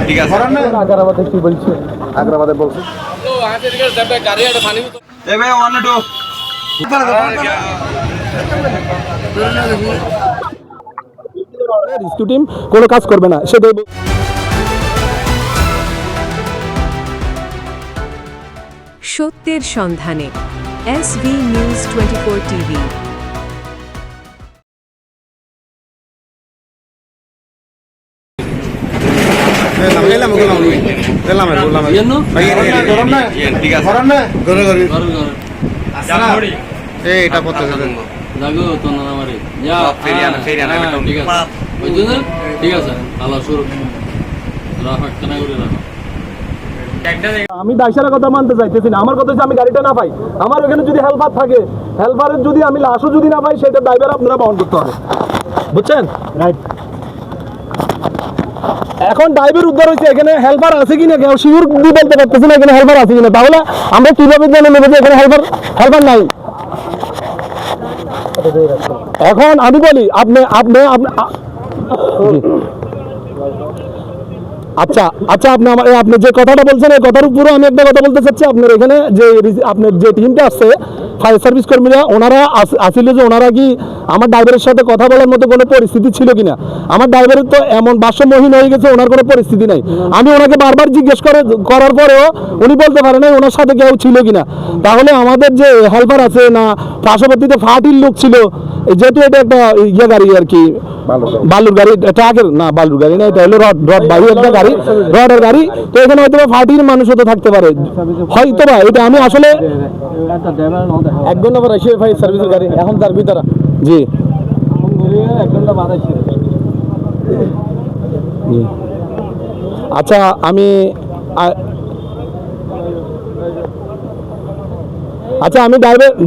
ঠিক আছে আগ্রাবাদে কি বলছে আগ্রাবাদে বলছে রেস্কিউ টিম কোনো কাজ করবে না সেটাই সত্যের সন্ধানে এসভি নিউজ 24 টিভি। এটা করতে ঠিক আছে আল্লাহ শুরু আমি দায়সারা কথা মানতে চাইতেছি না। আমার কথা হচ্ছে আমি গাড়িটা না পাই, আমার ওখানে যদি হেল্পার থাকে, হেল্পারের যদি আমি লাশও যদি না পাই, সেটা ড্রাইভার আপনারা বহন করতে হবে, বুঝছেন? রাইট। এখন ড্রাইভার উদ্ধার হয়েছে, এখানে হেল্পার আছে কিনা কেউ শিওর বলতে পারতেছি না এখানে হেল্পার আছে কিনা। তাহলে আমরা কিভাবে জানে নেবো যে এখানে হেল্পার নাই? এখন আমি বলি আপনি আচ্ছা আপনি আপনি যে কথাটা বলছেন এই কথার উপরে আমি একটা কথা বলতে চাচ্ছি। আপনার এখানে যে আপনার যে টিমটা আসছে ফায়ার সার্ভিস কর্মীরা, ওনারা আসলে যে ওনারা কি আমার ড্রাইভারের সাথে কথা বলার মতো কোনো পরিস্থিতি ছিল কিনা? আমার ড্রাইভারের তো এমন ভারসাম্যহীন হয়ে গেছে, ওনার কোনো পরিস্থিতি নাই। আমি ওনাকে বারবার জিজ্ঞেস করার পরেও উনি বলতে পারে না ওনার সাথে কেউ ছিল কিনা। তাহলে আমাদের যে হেল্পার আছে না, পার্শ্ববর্তীতে ফাটির লোক ছিল, যেহেতু এটা একটা ইয়ে গাড়ি আর কি, বালুর গাড়ি, ট্রাকের না, বালুর গাড়ি না, এটা হলো রড বাড়ি একটা গাড়ি, রডের গাড়ি। তো এখানে হয়তো ফাটির মানুষ হতে থাকতে পারে, হয়তো বা এটা আমি আসলে 1 ঘন্টা পর এসে ফায়ার সার্ভিসের গাড়ি এখন তার ভিতরে জি 1 ঘন্টা বাদ আসছে। আচ্ছা আমি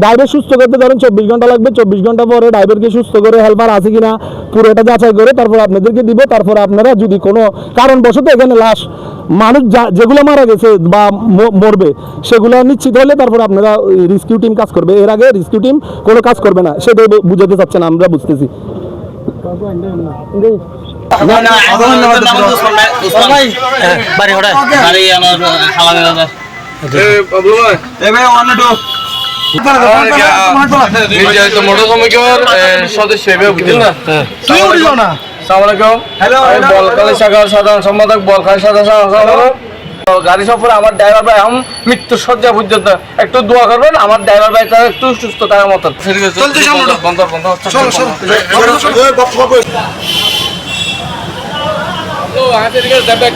ড্রাইভার সুস্থ করতে ধরেন 24 ঘন্টা লাগবে। 24 ঘন্টা পরে ড্রাইভারকে সুস্থ করে হেল্পার আছে কিনা পুরোটা যাচাই করে তারপর আপনাদেরকে দিব। তারপর আপনারা যদি কোনো কারণবশত এখানে লাশ মানুষ যেগুলো মারা গেছে বা মরবে সেগুলো নিশ্চিত হলে তারপর আপনারা রেস্কিউ টিম কাজ করবে। এর আগে রেস্কিউ টিম কোনো কাজ করবে না, সেটাই বুঝাতে চাচ্ছেন, আমরা বুঝতেছি। সাধারণ সম্পাদক বলখালী গাড়ি সফরে আমার ড্রাইভার ভাই এখন মৃত্যু সজ্জা পর্যন্ত একটু দোয়া করবেন আমার ড্রাইভার ভাই তার একটু সুস্থ থাকার মতন।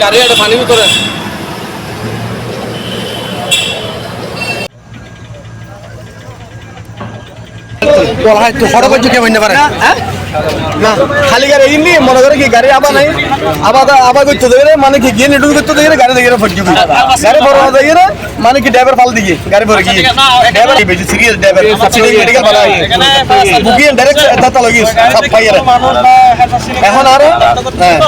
গাড়ি একটা পানি ভিতরে খালি গাড়ি এমনি মনে করে কি গাড়ি আবার নাই, আবার করতে দেবে মানে কি গিয়ে নেটু করতে দেবে গাড়ি দেখে ফটকি গাড়ি বড় দেখে মানে কি ড্রাইভার ফাল দিকে গাড়ি ভরে গিয়ে ড্রাইভার বেশি সিরিয়াস ড্রাইভার মেডিকেল ভালো বুকিয়ে ডাইরেক্ট দাতা লাগিয়ে সব ফাইয়ার এখন আরো হ্যাঁ